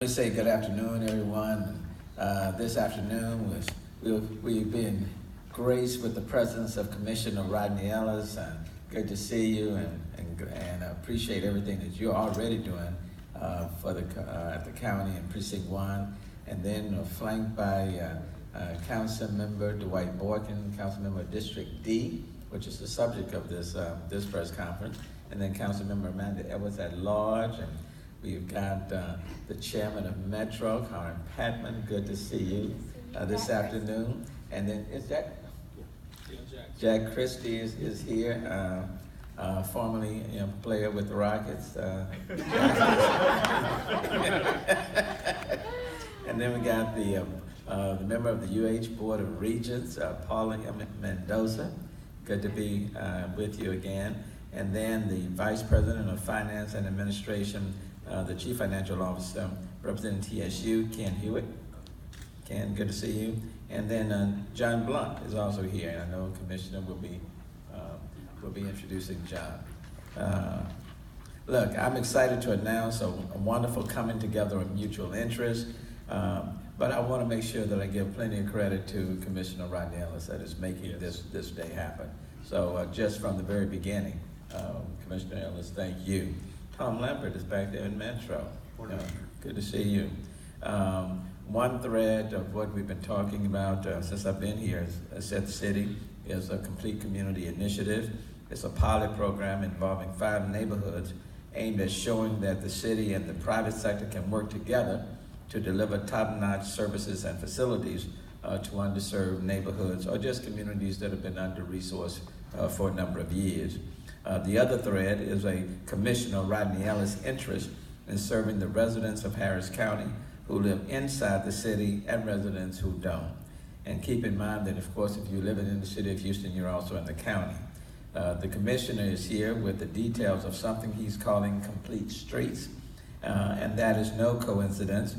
We say good afternoon, everyone. This afternoon we've been graced with the presence of Commissioner Rodney Ellis. Good to see you, and I appreciate everything that you're already doing at the county and Precinct 1, and then flanked by Council Member Dwight Boykin, Council Member of District D, which is the subject of this press conference, and then Council Member Amanda Edwards at large, and we've got the Chairman of Metro, Karen Patman. Good to see you this afternoon. And then is that Jack Christie is here, formerly player with the Rockets. And then we got the member of the UH Board of Regents, Paula Mendoza. Good to be with you again. And then the Vice President of Finance and Administration, the Chief Financial Officer, representing TSU, Ken Hewitt. Ken, good to see you. And then John Blunt is also here, and I know Commissioner will be introducing John. Look, I'm excited to announce a wonderful coming together of mutual interest, but I want to make sure that I give plenty of credit to Commissioner Rodney Ellis that is making this day happen. So just from the very beginning, Commissioner Ellis, thank you. Tom Lambert is back there in Metro. Good to see you. One thread of what we've been talking about since I've been here is Set City is a complete community initiative. It's a pilot program involving 5 neighborhoods aimed at showing that the city and the private sector can work together to deliver top-notch services and facilities to underserved neighborhoods or just communities that have been under-resourced for a number of years. The other thread is a Commissioner Rodney Ellis' interest in serving the residents of Harris County who live inside the city and residents who don't. And keep in mind that, of course, if you live in the city of Houston, you're also in the county. The Commissioner is here with the details of something he's calling Complete Streets, and that is no coincidence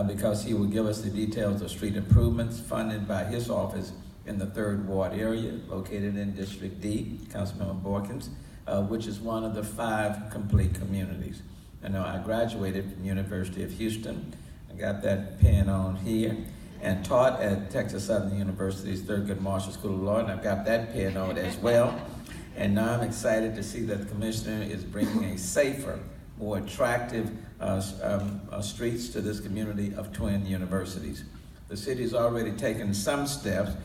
because he will give us the details of street improvements funded by his office in the 3rd Ward area, located in District D, Councilmember Boykins, which is one of the 5 complete communities. I know I graduated from University of Houston. I got that pen on here, and taught at Texas Southern University's Thurgood Marshall School of Law, and I've got that pen on as well. And now I'm excited to see that the Commissioner is bringing a safer, more attractive streets to this community of twin universities. The city's already taken some steps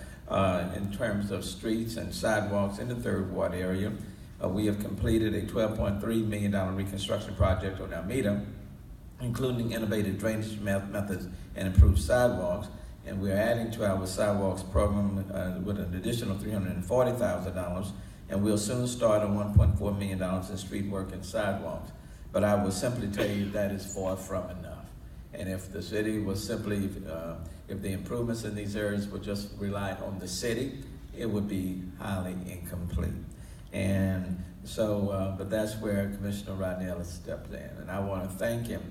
in terms of streets and sidewalks in the 3rd Ward area. We have completed a $12.3 million reconstruction project on Alameda, including innovative drainage methods and improved sidewalks. And we're adding to our sidewalks program with an additional $340,000, and we'll soon start on $1.4 million in street work and sidewalks. But I will simply tell you that is far from enough. And if the city was simply, if the improvements in these areas were just relied on the city, it would be highly incomplete. And so, but that's where Commissioner Rodney Ellis stepped in. And I want to thank him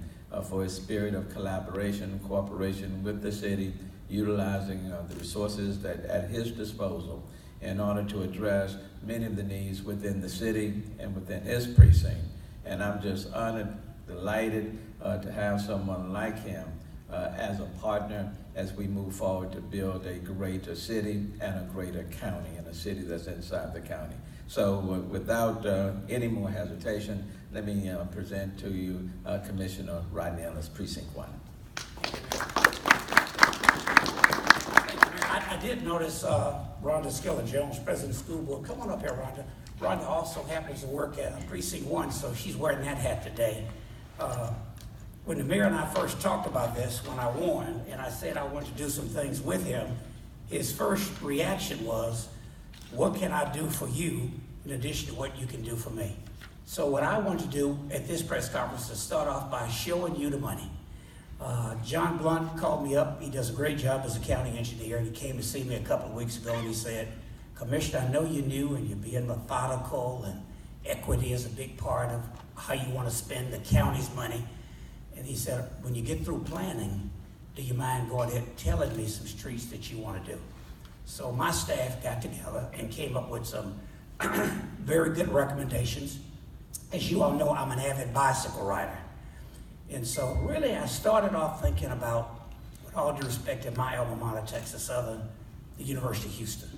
for his spirit of collaboration and cooperation with the city, utilizing the resources that at his disposal in order to address many of the needs within the city and within his precinct. And I'm just honored, delighted to have someone like him as a partner as we move forward to build a greater city and a greater county, and a city that's inside the county. So without any more hesitation, let me present to you Commissioner Rodney Ellis, Precinct 1. I did notice Rhonda Skiller-Jones, President of the School Board. Come on up here, Rhonda. Rhonda also happens to work at Precinct 1, so she's wearing that hat today. When the mayor and I first talked about this, when I won, and I said I wanted to do some things with him, his first reaction was, what can I do for you in addition to what you can do for me? So what I want to do at this press conference is start off by showing you the money. John Blunt called me up. He does a great job as a county engineer. He came to see me a couple of weeks ago, and he said, Commissioner, I know you're new and you're being methodical, and equity is a big part of how you want to spend the county's money. And he said, when you get through planning, do you mind going ahead and telling me some streets that you want to do? So my staff got together and came up with some very good recommendations. As you all know, I'm an avid bicycle rider. And so really I started off thinking about, with all due respect to my alma mater, Texas Southern, the University of Houston.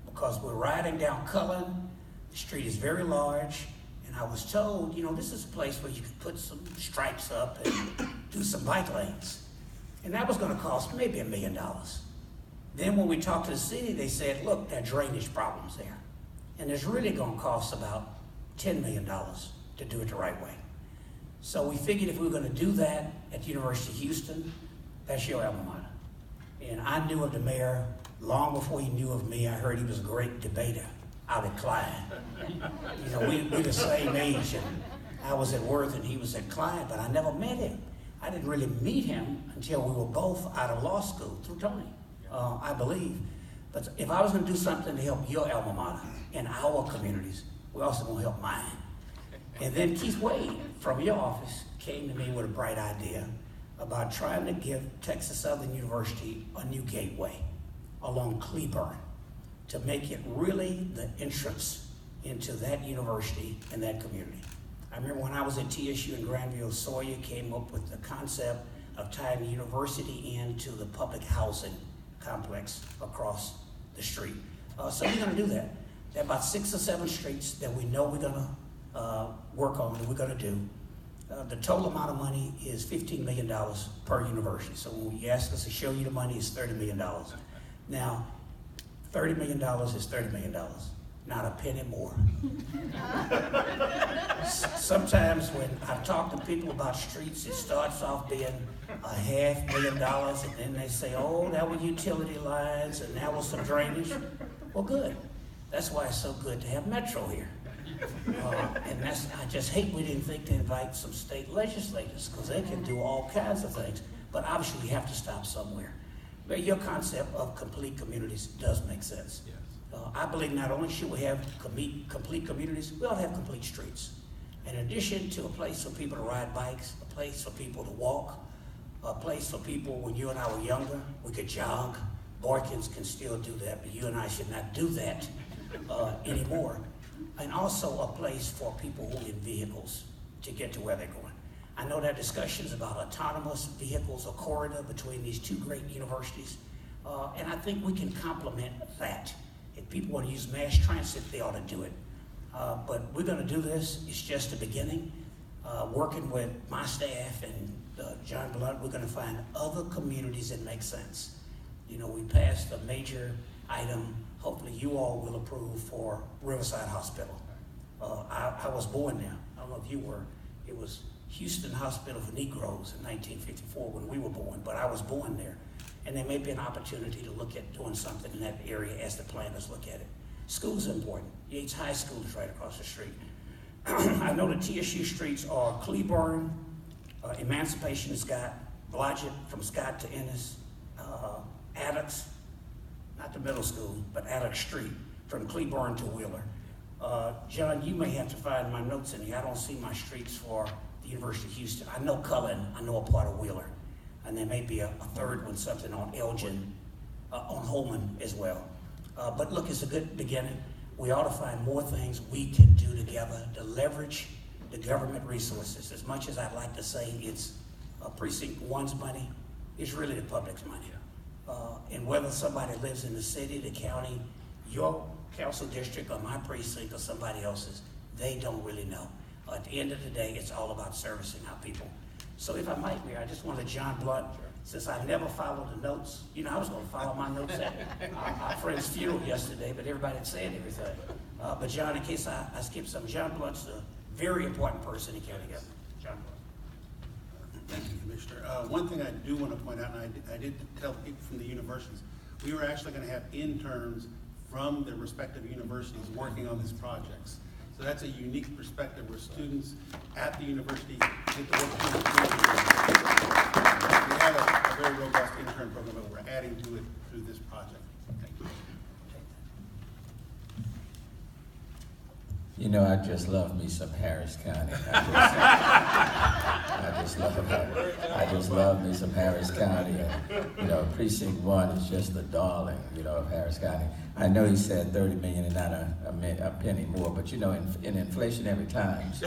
Because we're riding down Cullen, the street is very large, and I was told, you know, this is a place where you could put some stripes up and do some bike lanes. And that was gonna cost maybe $1 million. Then when we talked to the city, they said, look, there are drainage problems there. And it's really gonna cost about $10 million to do it the right way. So we figured if we were gonna do that at the University of Houston, that's your alma mater. And I knew of the mayor long before he knew of me. I heard he was a great debater out at Clyde. You know, we the same age, and I was at Worth and he was at Clyde, but I never met him. I didn't really meet him until we were both out of law school through Tony, I believe. But if I was gonna do something to help your alma mater and our communities, we're also gonna help mine. And then Keith Wade from your office came to me with a bright idea about trying to give Texas Southern University a new gateway along Cleburne to make it really the entrance into that university and that community. I remember when I was at TSU in Granville, Sawyer came up with the concept of tying the university into the public housing complex across the street. So we're gonna do that. There are about 6 or 7 streets that we know we're gonna work on, and we're gonna do. The total amount of money is $15 million per university. So when you ask us to show you the money, it's $30 million. Now, $30 million is $30 million, not a penny more. Sometimes when I talk to people about streets, it starts off being $500,000, and then they say, oh, that were utility lines, and that was some drainage. Well, good. That's why it's so good to have Metro here. And I just hate we didn't think to invite some state legislators, because they can do all kinds of things. But obviously we have to stop somewhere. But your concept of complete communities does make sense. Yes. I believe not only should we have complete communities, we ought to have complete streets. In addition to a place for people to ride bikes, a place for people to walk, a place for people, when you and I were younger, we could jog. Boykins can still do that, but you and I should not do that anymore. And also a place for people who are in vehicles to get to where they're going. I know there are discussions about autonomous vehicles, a corridor between these 2 great universities, and I think we can complement that. If people want to use mass transit, they ought to do it. But we're going to do this. It's just the beginning. Working with my staff and John Blunt, we're going to find other communities that make sense. You know, we passed a major item, hopefully you all will approve, for Riverside Hospital. I was born there. I don't know if you were. It was Houston Hospital for Negroes in 1954 when we were born, but I was born there. And there may be an opportunity to look at doing something in that area as the planners look at it. Schools are important. Yates High School is right across the street. I know the TSU streets are Cleburne, Emancipation to Scott, Blodgett from Scott to Ennis, Adams, not the middle school, but Adams Street from Cleburne to Wheeler. John, you may have to find my notes in here. I don't see my streets for the University of Houston. I know Cullen, I know a part of Wheeler, and there may be a third one, something on Elgin, on Holman as well. But look, it's a good beginning. We ought to find more things we can do together to leverage the government resources. As much as I'd like to say it's Precinct 1's money, it's really the public's money. And whether somebody lives in the city, the county, your council district, or my precinct, or somebody else's, they don't really know. At the end of the day, it's all about servicing our people. So if I might, Mayor, I just wanted John Blunt, since I never followed the notes, you know, I was going to follow my notes at our friend's funeral yesterday, but everybody had said everything. But John, in case I skipped something, John Blunt's a very important person in county government. John Blunt. Thank you, Commissioner. One thing I do want to point out, and I did tell people from the universities, we were actually going to have interns from the respective universities working on these projects. So that's a unique perspective where students at the university get to work with the community. We have a very robust intern program, but we're adding to it through this project. Thank you. You know, I just love me some Harris County. I just love me some Harris County. And, you know, Precinct 1 is just the darling, you know, of Harris County. I know he said 30 million and not a penny more, but you know, in inflationary times,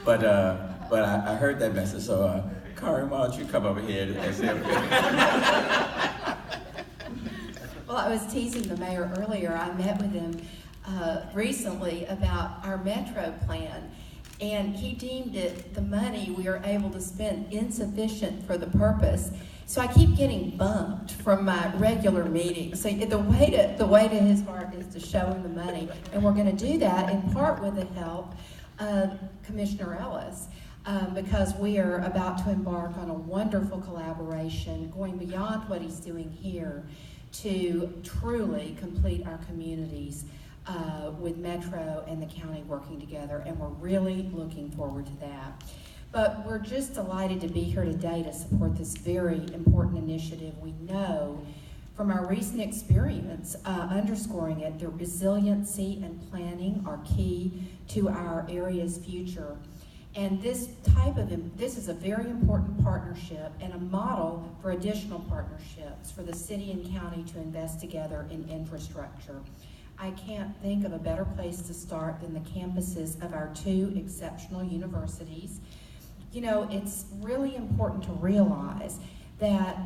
But I heard that message, so Karen, why don't you come over here and say Well, I was teasing the mayor earlier. I met with him recently about our metro plan, and he deemed it, the money we are able to spend, insufficient for the purpose. So I keep getting bumped from my regular meetings. So the way to his heart is to show him the money, and we're going to do that in part with the help of Commissioner Ellis. Because we are about to embark on a wonderful collaboration going beyond what he's doing here to truly complete our communities with Metro and the county working together, and we're really looking forward to that. But we're just delighted to be here today to support this very important initiative. We know from our recent experience, underscoring it, the resiliency and planning are key to our area's future. And this is a very important partnership and a model for additional partnerships for the city and county to invest together in infrastructure. I can't think of a better place to start than the campuses of our two exceptional universities. You know, it's really important to realize that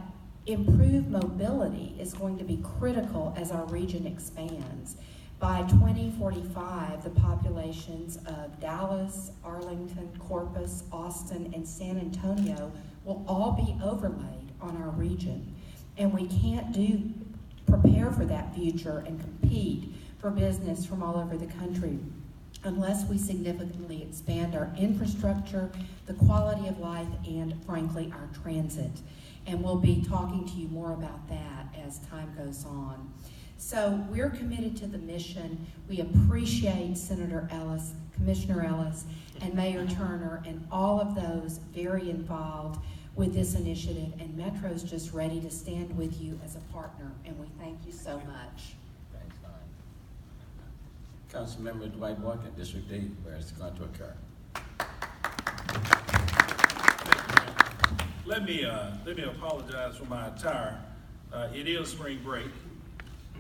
improved mobility is going to be critical as our region expands. By 2045, the populations of Dallas, Arlington, Corpus, Austin, and San Antonio will all be overlaid on our region. And we can't prepare for that future and compete for business from all over the country unless we significantly expand our infrastructure, the quality of life, and frankly, our transit. And we'll be talking to you more about that as time goes on. So we're committed to the mission. We appreciate Senator Ellis, Commissioner Ellis, and Mayor Turner, and all of those very involved with this initiative. And Metro's just ready to stand with you as a partner, and we thank you so much. Thanks, Karen. Councilmember Dwight Boykin, District 8, where it's going to occur. Let me apologize for my attire. It is spring break,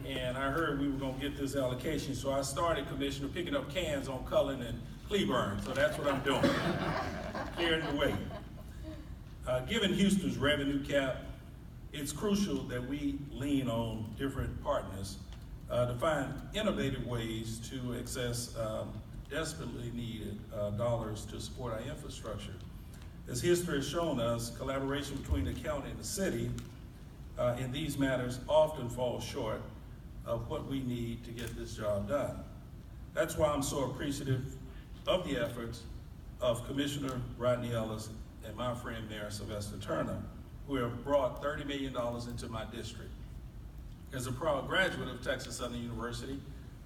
and I heard we were going to get this allocation, so I started, Commissioner, picking up cans on Cullen and Cleburne, so that's what I'm doing, clearing the way. Given Houston's revenue cap, it's crucial that we lean on different partners to find innovative ways to access desperately needed dollars to support our infrastructure. As history has shown us, collaboration between the county and the city in these matters often falls short of what we need to get this job done. That's why I'm so appreciative of the efforts of Commissioner Rodney Ellis and my friend Mayor Sylvester Turner, who have brought $30 million into my district. As a proud graduate of Texas Southern University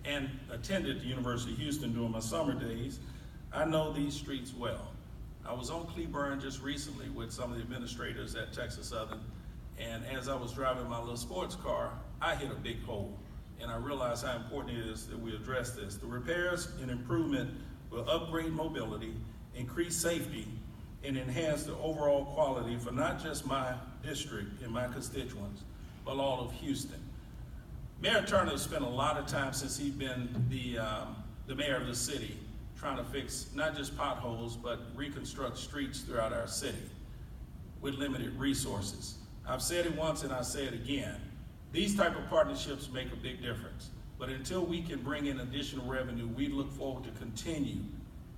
and attended the University of Houston during my summer days, I know these streets well. I was on Cleburne just recently with some of the administrators at Texas Southern, and as I was driving my little sports car, I hit a big hole, and I realized how important it is that we address this. The repairs and improvement will upgrade mobility, increase safety, and enhance the overall quality for not just my district and my constituents, but all of Houston. Mayor Turner has spent a lot of time since he's been the mayor of the city trying to fix not just potholes, but reconstruct streets throughout our city with limited resources. I've said it once and I say it again. These type of partnerships make a big difference. But until we can bring in additional revenue, we look forward to continue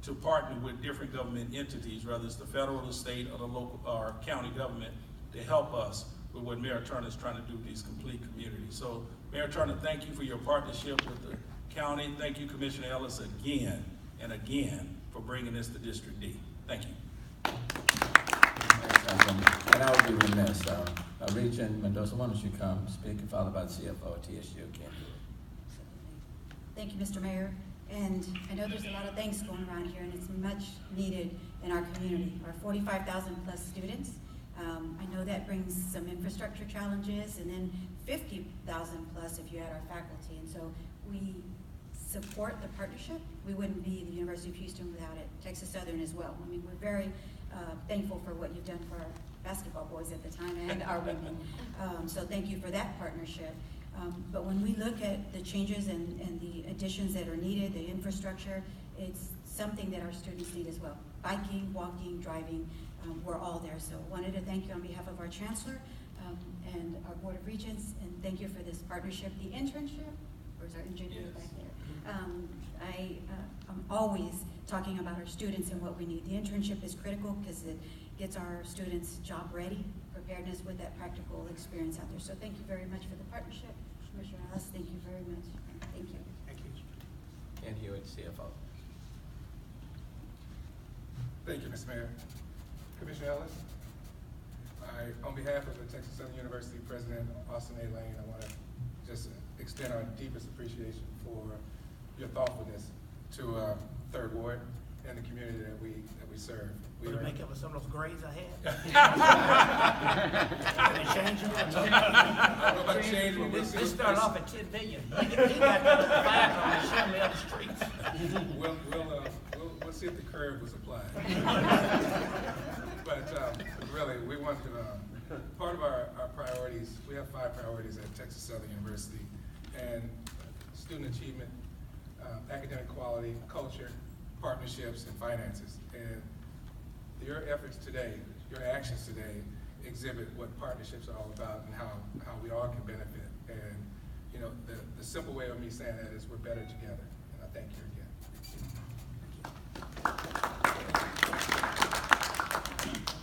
to partner with different government entities, whether it's the federal, the state, or the local or county government, to help us with what Mayor Turner is trying to do with these complete communities. So Mayor Turner, thank you for your partnership with the county. Thank you, Commissioner Ellis, again and again for bringing this to District D. Thank you. And I would be remiss, Regent Mendoza, why don't you come speak and followed by the CFO at TSU. Can't do it. Thank you, Mr. Mayor. And I know there's a lot of things going around here, and it's much needed in our community. Our 45,000 plus students. I know that brings some infrastructure challenges, and then 50,000 plus if you add our faculty. And so we support the partnership. We wouldn't be the University of Houston without it. Texas Southern as well. I mean, we're very thankful for what you've done for our basketball boys at the time and our women. So thank you for that partnership. But when we look at the changes and the additions that are needed, the infrastructure, it's something that our students need as well. Biking, walking, driving, we're all there. So wanted to thank you on behalf of our Chancellor and our Board of Regents, and thank you for this partnership. The internship, where's our engineer back there? I'm always talking about our students and what we need. The internship is critical because it gets our students job ready, preparedness with that practical experience out there. So thank you very much for the partnership. Commissioner Ellis, thank you very much. Thank you. Thank you. Ken Hewitt, CFO. Thank you, Mr. Mayor. Commissioner Ellis, on behalf of the Texas Southern University President Austin A. Lane, I want to just extend our deepest appreciation for your thoughtfulness to Third Ward and the community that we serve. Will it make up for some of those grades I had? Can they change them? I don't know about change, but we'll see. This started off at 10 million. He got 5 on the shuttle up the streets. We'll see if the curve was applied. But really, we want to, part of our priorities, we have 5 priorities at Texas Southern University, and student achievement, academic quality, culture, partnerships, and finances. And your efforts today, your actions today, exhibit what partnerships are all about and how we all can benefit. And you know, the simple way of me saying that is we're better together. And I thank you again.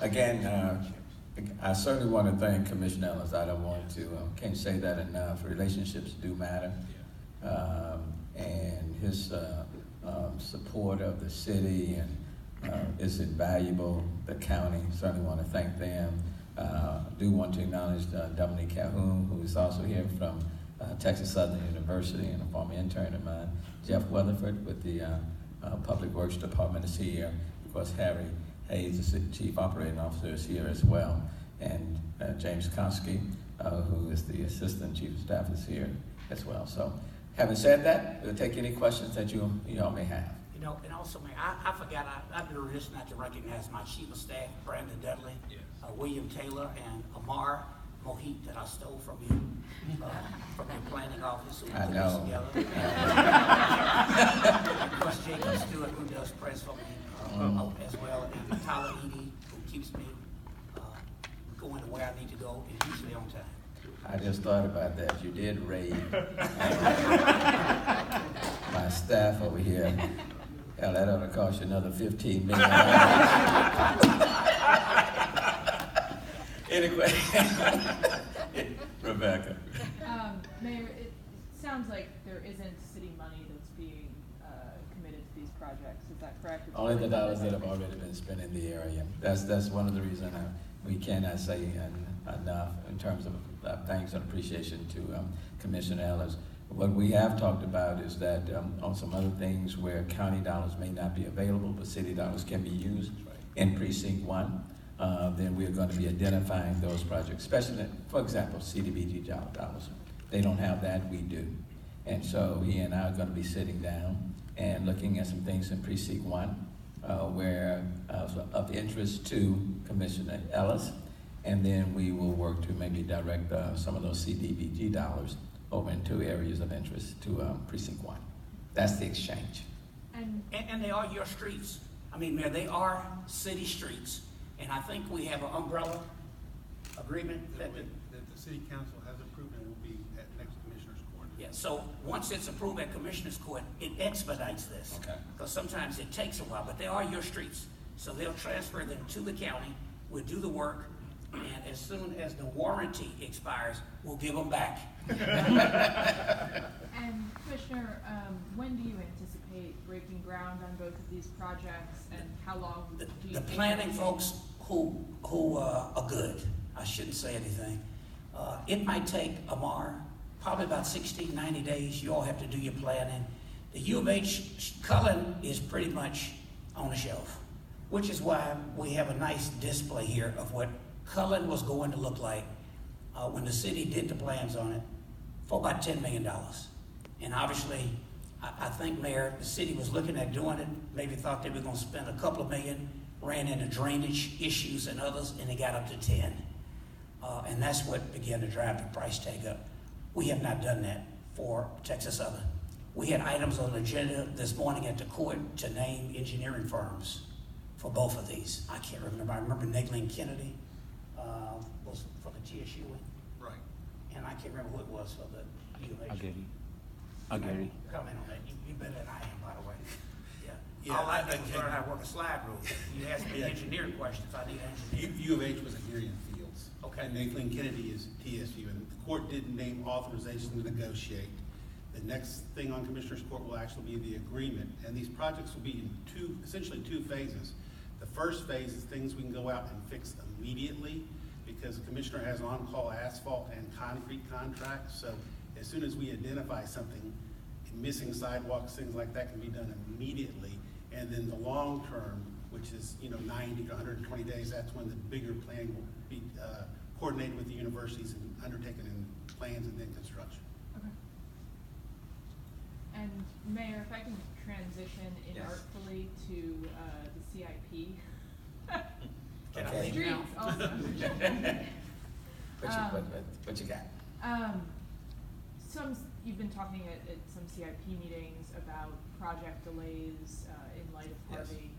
Again, I certainly want to thank Commissioner Ellis. I don't want to, can't say that enough. Relationships do matter. And his support of the city and is invaluable. The county, certainly want to thank them. Do want to acknowledge Dominique Calhoun, who is also here from Texas Southern University and a former intern of mine. Jeff Weatherford with the Public Works Department is here. Of course, Harry Hayes, the Chief Operating Officer, is here as well. And James Konsky, who is the Assistant Chief of Staff, is here as well. So, having said that, we'll take any questions that you all may have. You know, and also, man, I forgot, I've been remiss not to recognize my Chief of Staff, Brandon Dudley, William Taylor, and Amar Mohit that I stole from you, from your planning office. I know. Together. Of course, Jacob Stewart, who does press for me as well, and Tyler Edie, who keeps me going to where I need to go, and usually on time. I just thought about that. You did raid my staff over here. Hell, that ought to cost you another $15 million. Anyway, Rebecca. Mayor, it sounds like there isn't city money that's being committed to these projects. Is that correct? It's Only the dollars that have already been spent in the area. That's one of the reasons we cannot say enough in terms of thanks and appreciation to Commissioner Ellis. What we have talked about is that on some other things where county dollars may not be available, but city dollars can be used in Precinct 1, then we're going to be identifying those projects, especially, for example, CDBG job dollars. They don't have that, we do. And so he and I are going to be sitting down and looking at some things in Precinct 1 where of interest to Commissioner Ellis, and then we will work to maybe direct some of those CDBG dollars over into areas of interest to Precinct 1. That's the exchange. And they are your streets. I mean, Mayor, they are city streets. And I think we have an umbrella agreement that the city council has approved and will be at next commissioner's court. yeah, so once it's approved at Commissioner's Court, it expedites this. Okay. Because sometimes it takes a while, but they are your streets. So they'll transfer them to the county, we'll do the work, and as soon as the warranty expires, we'll give them back. And Commissioner, when do you anticipate breaking ground on both of these projects, and how long do you The think planning it will folks who are good, I shouldn't say anything, it might take Amar probably about 60, 90 days. You all have to do your planning. The U of H Cullen is pretty much on the shelf, which is why we have a nice display here of what Cullen was going to look like when the city did the plans on it for about $10 million. And obviously, I think, Mayor, the city was looking at doing it, maybe thought they were going to spend a couple of million, ran into drainage issues and others, and they got up to 10. And that's what began to drive the price tag up. We have not done that for Texas Southern. We had items on the agenda this morning at the court to name engineering firms for both of these. I can't remember. I remember Nagley and Kennedy was for the TSU, Right. and I can't remember who it was for the UH. I get it. I get it. Comment on that. You're better than I am, by the way. Yeah. Yeah, All I did I- was learn how to work a slide rule. You asked me engineering questions. I need engineering. U of H was Agirian Fields. Okay. And Nathan Kennedy is TSU, and the court did name authorization to negotiate. The next thing on Commissioners Court will actually be the agreement, and these projects will be in essentially two phases. The first phase is things we can go out and fix immediately, because the commissioner has on-call asphalt and concrete contracts, so as soon as we identify something, missing sidewalks, things like that can be done immediately. And then the long term, which is, 90 to 120 days, that's when the bigger plan will be coordinated with the universities and undertaken in plans and then construction. Okay. And Mayor, if I can transition Yes. inartfully to the CIP. Can I Okay. leave now? Streets also. What you got? You've been talking at some CIP meetings about project delays in light of Yes. Harvey.